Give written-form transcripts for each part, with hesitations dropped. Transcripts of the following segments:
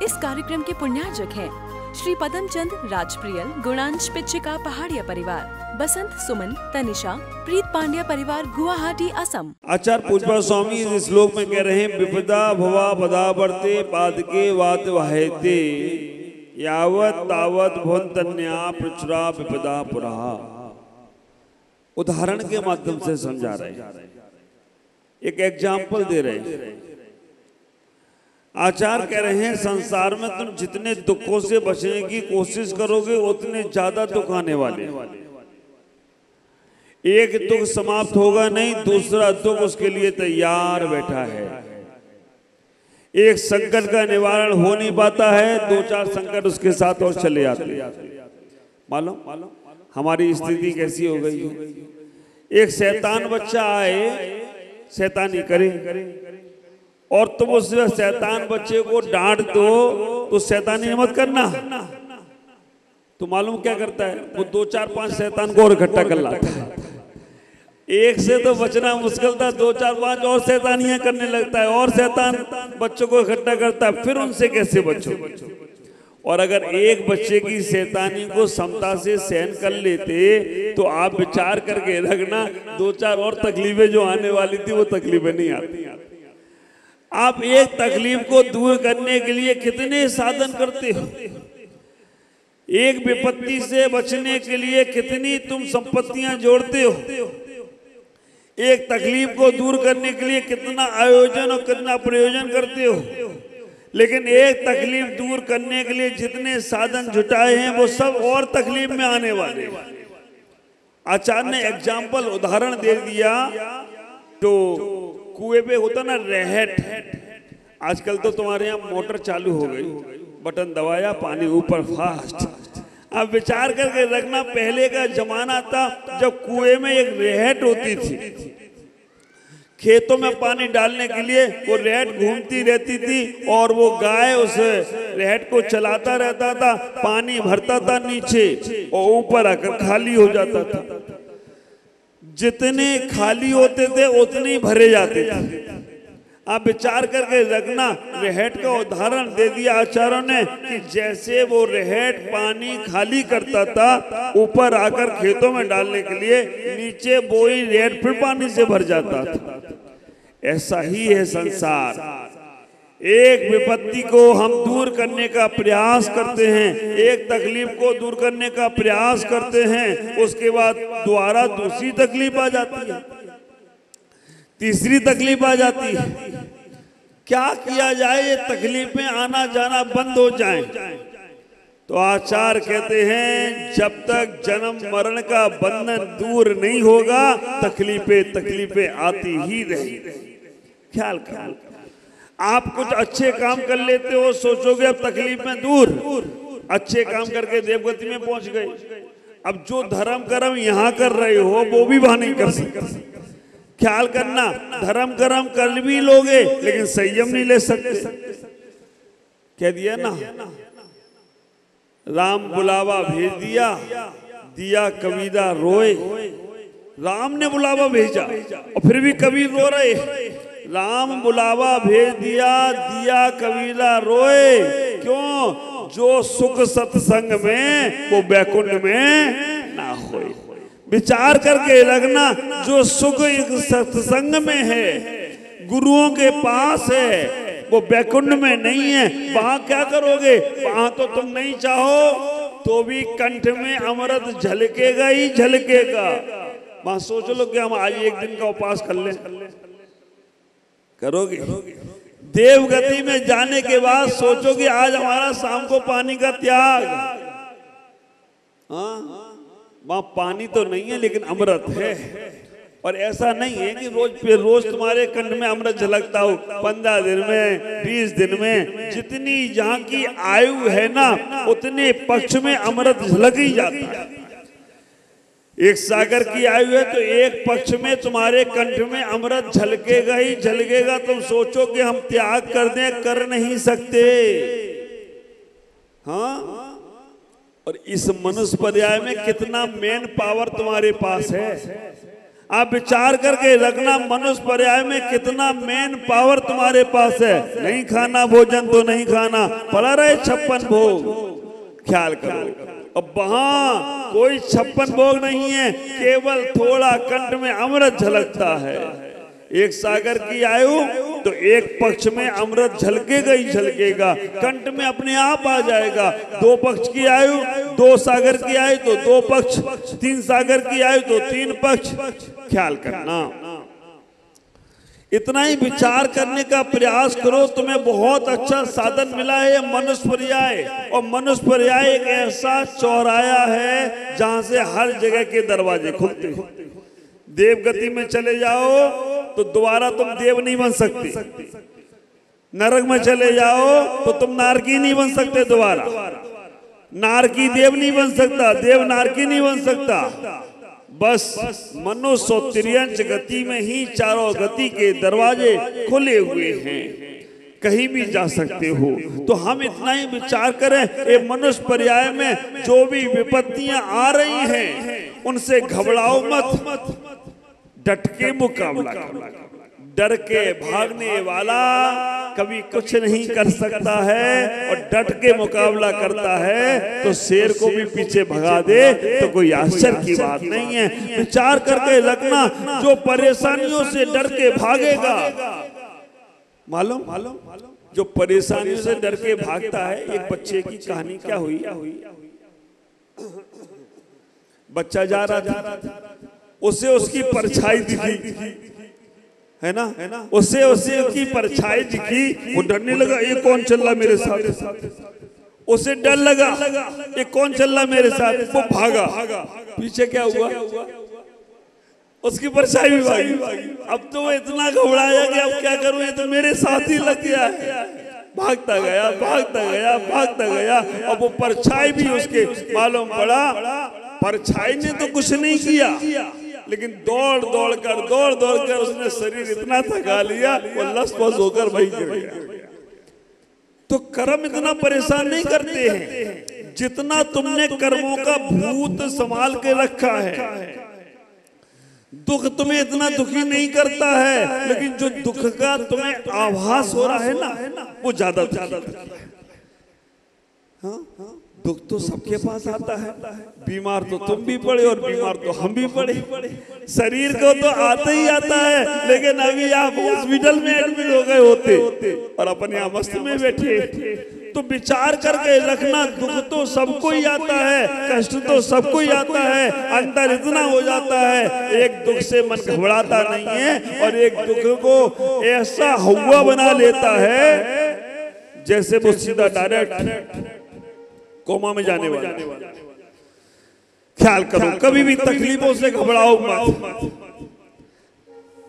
इस कार्यक्रम के पुण्यार्जक हैं श्री पदमचंद राजप्रियल गुणांश पिच्छिका पहाड़िया परिवार, बसंत सुमन तनिषा प्रीत पांड्या परिवार, गुवाहाटी असम। आचार्य पूजपा स्वामी इस श्लोक में कह रहे हैं विपदा भवा पदावर्ते पादके वात वाहेते यावत तावत भवन्तन्या प्रचुरा विपदा पुरा। उदाहरण के माध्यम से समझा रहे हैं, एक एग्जाम्पल दे रहे हैं। आचार्य कह रहे हैं संसार में तुम जितने दुखों से बचने की कोशिश करोगे उतने ज्यादा दुख आने वाले। एक दुख समाप्त होगा नहीं, दूसरा दुख उसके लिए तैयार बैठा है। एक संकट का निवारण हो नहीं पाता है, दो चार संकट उसके साथ और चले आते हैं। मालूम हमारी स्थिति कैसी हो गई है। एक शैतान बच्चा आए, शैतानी करे और तुम उस शैतान बच्चे को डांट दो तो शैतानी मत करना, तो मालूम क्या करता है, वो दो चार पांच शैतान को और इकट्ठा कर लाता है। एक से तो बचना मुश्किल था, दो चार पांच और शैतानियां करने लगता है और शैतान बच्चों को इकट्ठा करता है, फिर उनसे कैसे बचो। और अगर एक बच्चे की शैतानी को समता से सहन कर लेते तो आप विचार करके रखना, दो चार और तकलीफें जो आने वाली थी वो तकलीफें नहीं आती। आप एक तकलीफ को दूर करने के लिए कितने साधन करते हो, एक विपत्ति से बचने के लिए कितनी तुम संपत्तियां जोड़ते हो, एक तकलीफ को दूर करने के लिए कितना आयोजन और कितना प्रयोजन करते हो, लेकिन एक तकलीफ दूर करने के लिए जितने साधन जुटाए हैं वो सब और तकलीफ में आने वाले। आचार्य ने एग्जाम्पल उदाहरण दे दिया। तो कुएं पे होता ना रहट, आजकल तो तुम्हारे यहाँ मोटर चालू हो गई, बटन दबाया पानी ऊपर फास्ट। अब विचार करके रखना, पहले का जमाना था जब कुएं में एक रहट होती थी, खेतों में पानी डालने के लिए वो रहट घूमती रहती थी और वो गाय उस रहट को चलाता रहता था, पानी भरता था नीचे और ऊपर आकर खाली हो जाता था। जितने खाली होते थे उतने भरे जाते थे। आप विचार करके रखना, रहट का उदाहरण दे दिया आचार्यों ने कि जैसे वो रहट पानी खाली करता था ऊपर आकर खेतों में डालने के लिए, नीचे वही रहट फिर पानी से भर जाता था। ऐसा ही है संसार। एक विपत्ति को हम दूर करने का प्रयास करते हैं, एक तकलीफ को दूर करने का प्रयास करते हैं, उसके बाद दोबारा दूसरी तकलीफ आ जाती है, तीसरी तकलीफ आ जाती है। क्या किया जाए ये तकलीफें आना जाना बंद हो जाएं? तो आचार्य कहते हैं जब तक जन्म मरण का बंधन दूर नहीं होगा तकलीफें आती ही रहेगी। ख्याल कर, आप कुछ अच्छे काम कर लेते हो, सोचोगे अब तकलीफ में दूर, अच्छे काम करके देवगति में पहुंच गए। अब जो धर्म कर्म यहाँ कर रहे हो वो भी वहां नहीं कर सकते। ख्याल करना, धर्म कर्म कर भी लोगे लेकिन संयम नहीं ले सकते। कह दिया ना, राम बुलावा भेज दिया, दिया कबीरा रोए। राम ने बुलावा भेजा और फिर भी कबीर रो रहे। राम बुलावा भेज दिया, दिया कबीरा रोए। क्यों? जो सुख सत्संग में वो बैकुंठ में ना होए। विचार करके रखना, जो सुख सत्संग में है, गुरुओं के पास है, वो बैकुंठ में नहीं है। वहां क्या करोगे? वहां तो तुम नहीं चाहो तो भी कंठ में अमृत झलकेगा ही झलकेगा। वहां सोच लो कि हम आज एक दिन का उपवास कर लें, करोगे? देवगति में जाने के बाद सोचोगे आज हमारा शाम को पानी का त्याग। हाँ, वहां पानी तो नहीं है लेकिन अमृत है। और ऐसा नहीं है कि रोज पे रोज तुम्हारे कंठ में अमृत झलकता हो। 15 दिन में, 20 दिन में, जितनी जहां की आयु है ना उतने पक्ष में अमृत झलक ही जाता है। एक सागर की आयु है तो एक पक्ष में तुम्हारे कंठ में अमृत झलकेगा ही झलकेगा। तुम सोचो कि हम त्याग कर दें, कर नहीं सकते। हाँ, और इस मनुष्य पर्याय में कितना मेन पावर तुम्हारे पास है। आप विचार करके रखना मनुष्य पर्याय में कितना मेन पावर तुम्हारे पास है। नहीं खाना भोजन तो नहीं खाना, पड़ा रहे 56 भोग, ख्याल करो। अब वहां कोई 56 भोग नहीं है, केवल थोड़ा कंठ में अमृत झलकता है। एक सागर की आयु तो एक पक्ष में अमृत झलकेगा ही झलकेगा, कंठ में अपने आप आ जाएगा। 2 पक्ष की आयु, 2 सागर की आयु तो 2 पक्ष, 3 सागर की आयु तो 3 पक्ष। ख्याल करना, इतना ही विचार करने का प्रयास करो, तुम्हें बहुत अच्छा साधन मिला है मनुष्य पर्याय। और मनुष्य पर्याय एक ऐसा चौराया है जहां से हर जगह के दरवाजे खुलते हैं। देवगति में चले जाओ तो दोबारा तुम देव नहीं बन सकते, नरक में चले जाओ तो तुम नारकी नहीं बन सकते दोबारा, नारकी देव नहीं बन सकता, देव नारकी नहीं बन सकता। बस मनुष्य और तिर्यंच गति में ही चारों गति के दरवाजे खुले हुए हैं, कहीं भी जा सकते हो। तो हम इतना ही विचार करें, ये मनुष्य पर्याय में जो भी विपत्तियां आ रही हैं उनसे घबराओ मत, डट के मुकाबला करो। डर के भागने वाला कभी कुछ नहीं कर सकता है, और डट के मुकाबला करता है तो शेर को भी पीछे भगा दे तो कोई आश्चर्य की बात नहीं है। विचार करके रखना, जो परेशानियों से डर के भागेगा, मालूम जो परेशानियों से डर के भागता है। एक बच्चे की कहानी क्या हुई, बच्चा जा रहा था, उसे उसकी परछाई दिखी, है ना, उसे उसकी परछाई दिखी, वो डरने लगा, ये कौन चल रहा मेरे साथ। उसे डर लगा, ये कौन चल रहा मेरे साथ, वो भागा। पीछे क्या हुआ, उसकी परछाई भी भागी। अब तो वो इतना घबराया कि अब क्या करूं, ये तो मेरे साथ ही लग गया है। भागता गया, भागता गया, भागता गया, और वो परछाई भी उसके मालूम पड़ा। परछाई ने तो कुछ नहीं किया, लेकिन दौड़ दौड़ कर उसने शरीर इतना थका लिया, वो लसपस होकर वहीं गिर गया। तो कर्म इतना परेशान नहीं करते हैं जितना तुमने कर्मों का भूत संभाल के रखा है। दुख तुम्हें इतना दुखी नहीं करता है, लेकिन जो दुख का तुम्हें आभास हो रहा है ना, वो ज्यादा हाँ, दुख तो सबके पास आता है। बीमार तो तुम भी पड़े और बीमार तो हम भी पड़े। शरीर को तो आता ही आता है, लेकिन अभी आप हॉस्पिटल में एडमिट हो गए होते और अपन यहाँ मस्त में बैठे। तो विचार करके रखना, दुख तो सबको ही आता है, कष्ट तो सबको ही आता है। अंतर इतना हो जाता है, एक दुख से मन घबराता नहीं है, और एक दुख को ऐसा हुआ बना लेता है जैसे वो सीधा डायरेक्ट कोमा में जाने वाला। ख्याल करो, कभी भी तकलीफों से घबराओ मत।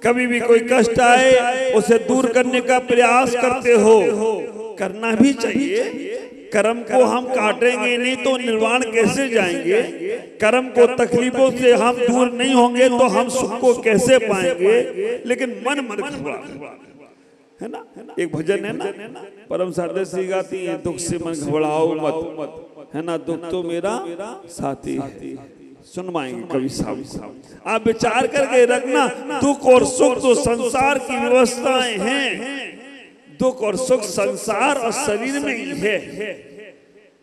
कभी भी कोई कष्ट आए उसे दूर करने का प्रयास करते हो, करना भी चाहिए। कर्म को हम काटेंगे नहीं तो निर्वाण कैसे जाएंगे। कर्म को तकलीफों से हम दूर नहीं होंगे तो हम सुख को कैसे पाएंगे। लेकिन मन मत घबरा, है ना। एक भजन है ना, परम सारदसी गाती है, दुख से मन घबराओ मत, है ना, दुख तो मेरा साथी है। सुनवाएंगे कभी साहब। आप विचार करके रखना, दुख और सुख तो संसार की व्यवस्थाएं हैं। दुख और सुख संसार और शरीर में ही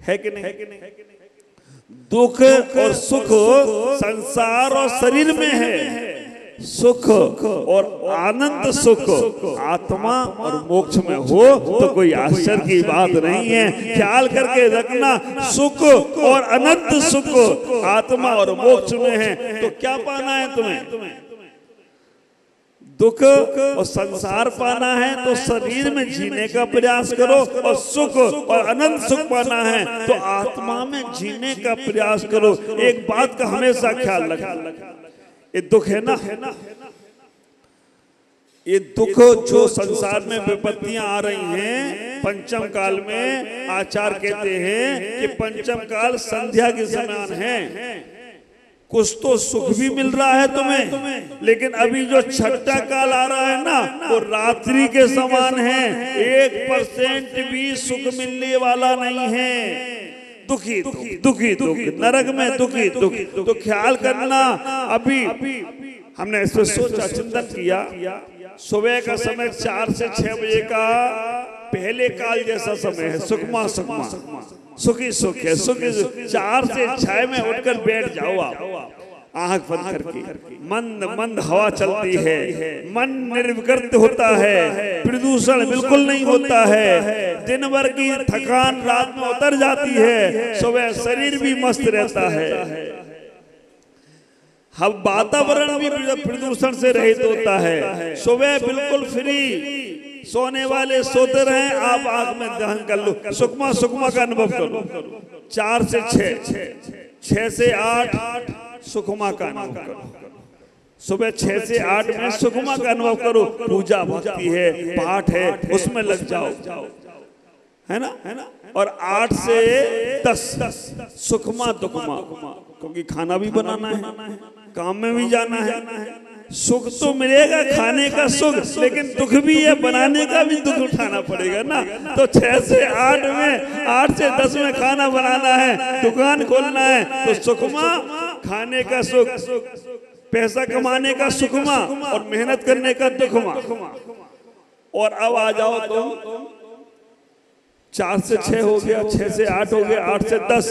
है कि नहीं। दुख और सुख संसार और शरीर में है। सुख और आनंद सुख आत्मा और मोक्ष में हो तो कोई आश्चर्य की बात नहीं है। ख्याल करके रखना, सुख और अनंत सुख आत्मा और मोक्ष में है। तो क्या पाना है तुम्हें? दुख और संसार पाना है तो शरीर में जीने का प्रयास करो, और सुख और अनंत सुख पाना है तो आत्मा में जीने का प्रयास करो। एक बात का हमेशा ख्याल रखना, ये दुख है ना, ये दुख जो संसार में विपत्तियां आ रही हैं, पंचम काल में आचार्य कहते हैं कि पंचम काल संध्या के समान है। कुछ तो सुख भी मिल रहा है तुम्हें, लेकिन अभी जो छठा काल आ रहा है ना, वो रात्रि के समान है। 1% भी सुख मिलने वाला नहीं है। दुखी दुख, नरक में दुखी दुख। तो ख्याल करना, अभी हमने इस पर सोचा, चिंतन किया। सुबह का समय 4 से 6 बजे का पहले काल जैसा समय है, सुखमा सुखमा, सुखी सुख है, सुखी 4 से 6 में उठकर बैठ जाओ आप, आंख बंद करके, मंद मंद हवा चलती है, मन निर्विकृत होता है, प्रदूषण बिल्कुल नहीं होता है, दिन भर की थकान रात में उतर जाती है, सुबह शरीर भी मस्त रहता है। हम वातावरण भी प्रदूषण से रहित होता है, सुबह बिल्कुल फ्री, सोने वाले सोते रहे, आप आंख में दहन कर लो, सुखमा सुखमा का अनुभव करो। 4 से 6, 6 से 8 सुखमा का अनुभव करो, सुबह 6 से 8 में सुखमा का अनुभव करो। पूजा भक्ति है, पाठ है, उसमें लग जाओ, है ना। और 8 से 10 सुखमा दुखमा, क्योंकि खाना भी बनाना है, काम में भी जाना है। सुख तो मिलेगा खाने का सुख, लेकिन दुख भी है, बनाने का भी दुख उठाना पड़ेगा ना। तो 6 से 8 में, 8 से 10 में खाना बनाना है, दुकान खोलना है, तो सुखमा खाने का सुख, पैसा कमाने का सुखमा और मेहनत करने का दुखमा। और अब आ जाओ तुम 4 से 6 हो गया, 6 से 8 हो गया, 8 से 10,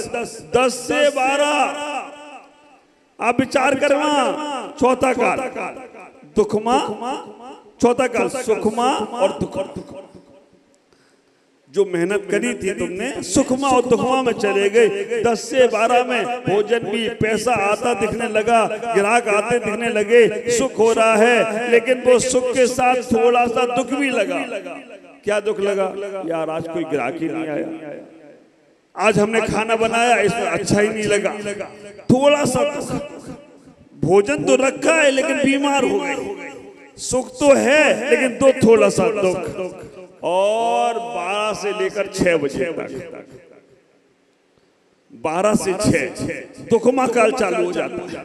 10 से 12 आप विचार करना, चौथा काल दुखमा, चौथा काल सुखमा और दुख। जो मेहनत करी थी तुमने, सुखमा और दुखमा में चले गए। 10 से 12 में भोजन भी, पैसा आता दिखने लगा, ग्राहक आते दिखने लगे, सुख हो रहा है, लेकिन वो सुख के साथ थोड़ा सा दुख भी लगा। क्या दुख लगा? यार आज कोई ग्राहक ही नहीं आया, आज हमने खाना बनाया इसमें अच्छा ही नहीं लगा, थोड़ा सा भोजन तो रखा है लेकिन बीमार हो गए, सुख तो है लेकिन तो थोड़ा सा दुख। और 12 से लेकर 6 बजे तक, 12 से 6 दुखमा काल चालू हो जाता है।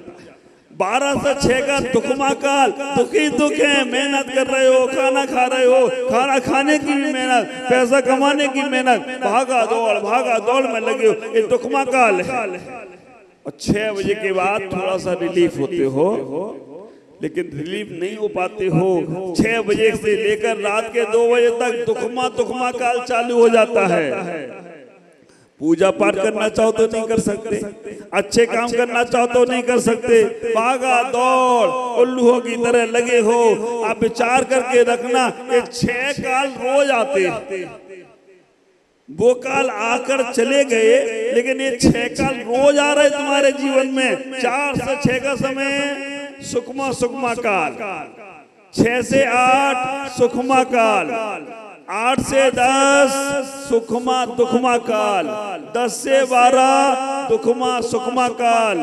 12 से 6 का दुखमा काल, दुखी दुख है, मेहनत कर रहे हो, खाना खा रहे हो, खाना खाने की भी मेहनत, पैसा कमाने की मेहनत, भागा दौड़ में लगे हो, ये दुखमा काल है। और 6 बजे के बाद थोड़ा सा रिलीफ होते हो, लेकिन रिलीफ नहीं हो पाते हो। 6 बजे से लेकर रात के 2 बजे तक दुखमा काल चालू हो जाता है। पूजा पाठ करना चाहो तो नहीं कर सकते, अच्छे काम करना चाहो तो नहीं कर सकते, भागा दौड़ उल्लूओं की तरह लगे हो। आप विचार करके रखना, ये 6 काल रोज आते, वो काल आकर चले गए, लेकिन ये 6 काल रोज आ रहे तुम्हारे जीवन में। 4 से 6 का समय सुखमा काल, 6 से 8 सुखमा काल, 8 से 10 सुखमा दुखमा काल, 10 से 12 सुखमा काल,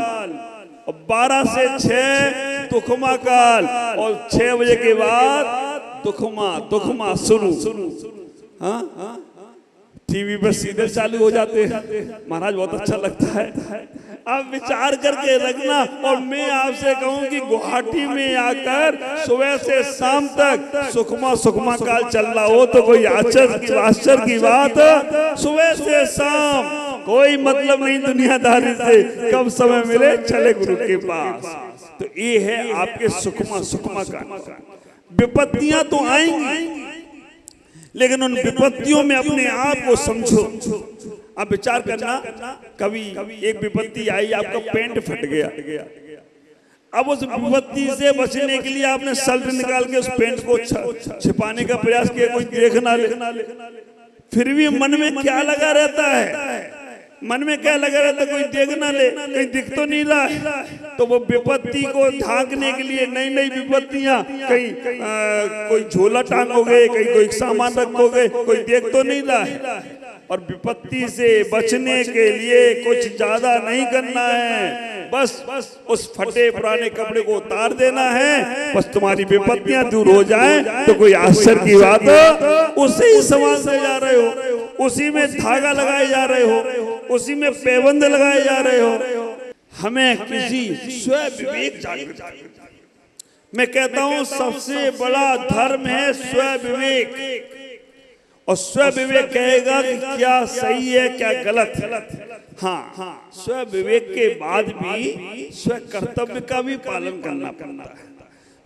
और 12 से 6 दुखमा काल, और 6 बजे के बाद दुखमा शुरू। हाँ, टीवी पर सीरियल चालू हो जाते हैं, महाराज बहुत अच्छा लगता है। आप विचार करके रखना। और मैं आपसे कहूं कि गुवाहाटी में आकर सुबह से शाम तक सुखमा काल चल रहा हो तो कोई आश्चर्य की बात। सुबह से शाम कोई मतलब नहीं दुनियादारी से, कब समय मिले चले गुरु के पास। तो ये है आपके सुखमा काल। विपत्तियां तो आएंगी, लेकिन उन विपत्तियों में अपने आप को समझो। आप विचार करना, कभी एक विपत्ति आई, आपका पेंट फट गया, अब उस विपत्ति से बचने के लिए आपने शल्ट निकाल के उस पेंट को छिपाने का प्रयास किया, कोई देख ना ले, फिर भी मन में क्या लगा रहता है? मन में क्या लगा रहता है? कोई देख ना ले, कहीं दिख तो नहीं रहा है। तो वो विपत्ति को ढांकने के लिए नई नई विपत्तियां, कहीं कोई झोला टांगोगे, कहीं कोई सामान रखोगे, कोई देख तो नहीं रहा है। और विपत्ति से बचने के लिए कुछ ज्यादा नहीं करना है, बस उस फटे पुराने कपड़े को उतार देना है, बस तुम्हारी विपत्तियां दूर हो जाएं। तो कोई आश्चर्य की बात, उसे ही संभालते जा रहे हो, उसी में धागा लगाए जा रहे हो, उसी में पैबंद लगाए जा रहे हो। हमें किसी स्व विवेक जागृत, मैं कहता हूं सबसे बड़ा धर्म है स्व विवेक। और स्व विवेक कहेगा कि क्या सही है क्या गलत है। हाँ, स्व विवेक के बाद भी स्व कर्तव्य का भी पालन करना पड़ता है।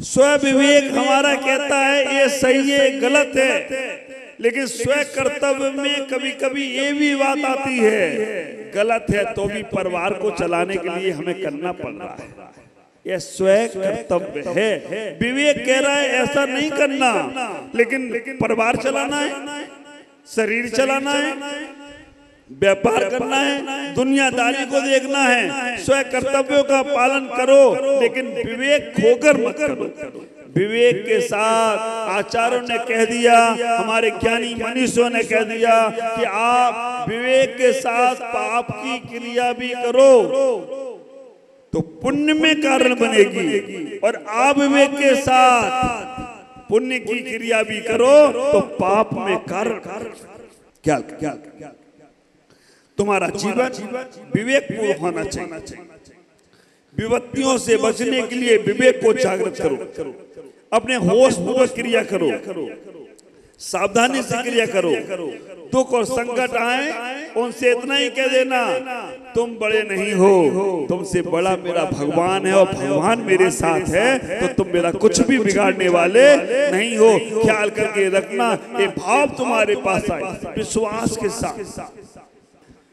स्व विवेक हमारा कहता है ये सही है गलत है, लेकिन स्व कर्तव्य में कभी कभी ये भी बात आती है गलत है तो भी परिवार को चलाने के लिए हमें करना पड़ रहा है। यह स्व कर्तव्य है। विवेक कह रहा है ऐसा नहीं करना, लेकिन परिवार चलाना है, शरीर चलाना है, व्यापार करना है, दुनियादारी को देखना है। स्व कर्तव्यों का पालन करो, लेकिन विवेक खोकर मत करो। विवेक के साथ आचार्यों ने कह दिया, हमारे ज्ञानी मनीषियों ने कह दिया कि आप विवेक के साथ पाप की क्रिया भी करो तो पुण्य में कारण बनेगी, और अविवेक के साथ पुण्य की क्रिया भी करो तो पाप में कारण। क्या तुम्हारा जीवन विवेकपूर्ण होना चाहिए। विपत्तियों से बचने के लिए विवेक को जागृत करो, अपने होश पूर्वक क्रिया करो, सावधानी से क्रिया करो। दुख और संकट आए उनसे इतना ही कह देना, तुम बड़े नहीं हो, तुमसे बड़ा मेरा भगवान है, और भगवान मेरे साथ है तो तुम मेरा कुछ भी बिगाड़ने वाले नहीं हो। ख्याल करके रखना, ये भाव तुम्हारे पास आए विश्वास के साथ।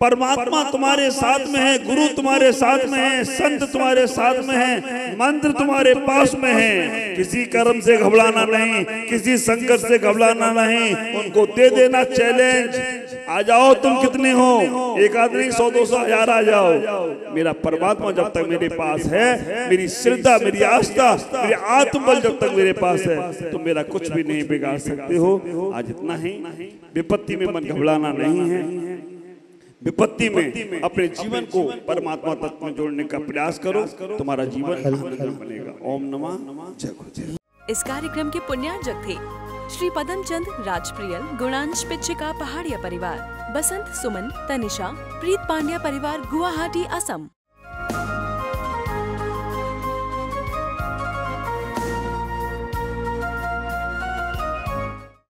परमात्मा तुम्हारे साथ में है, गुरु तुम्हारे साथ में है, संत तुम्हारे साथ में है, मंत्र तुम्हारे पास में है। किसी कर्म से घबराना नहीं, किसी संकट से घबराना नहीं, उनको दे देना चैलेंज। आ जाओ तुम कितने हो, एक आदमी 100 200 1000 आ जाओ। मेरा परमात्मा जब तक मेरे पास है, मेरी श्रद्धा, मेरी आस्था, मेरी आत्मबल जब तक मेरे पास है, तो मेरा कुछ भी नहीं बिगाड़ सकते हो। आज इतना ही। विपत्ति में मन घबराना नहीं है। विपत्ति में अपने जीवन को परमात्मा तत्व में जोड़ने का प्रयास करो, तुम्हारा जीवन आनंदमय बनेगा। ओम नमः जय गुरुदेव। इस कार्यक्रम के पुण्यार्जक थे श्री पदमचंद राजप्रियल, गुणांश पिच्छिका पहाड़िया परिवार, बसंत सुमन तनिषा, प्रीत पांड्या परिवार, गुवाहाटी असम।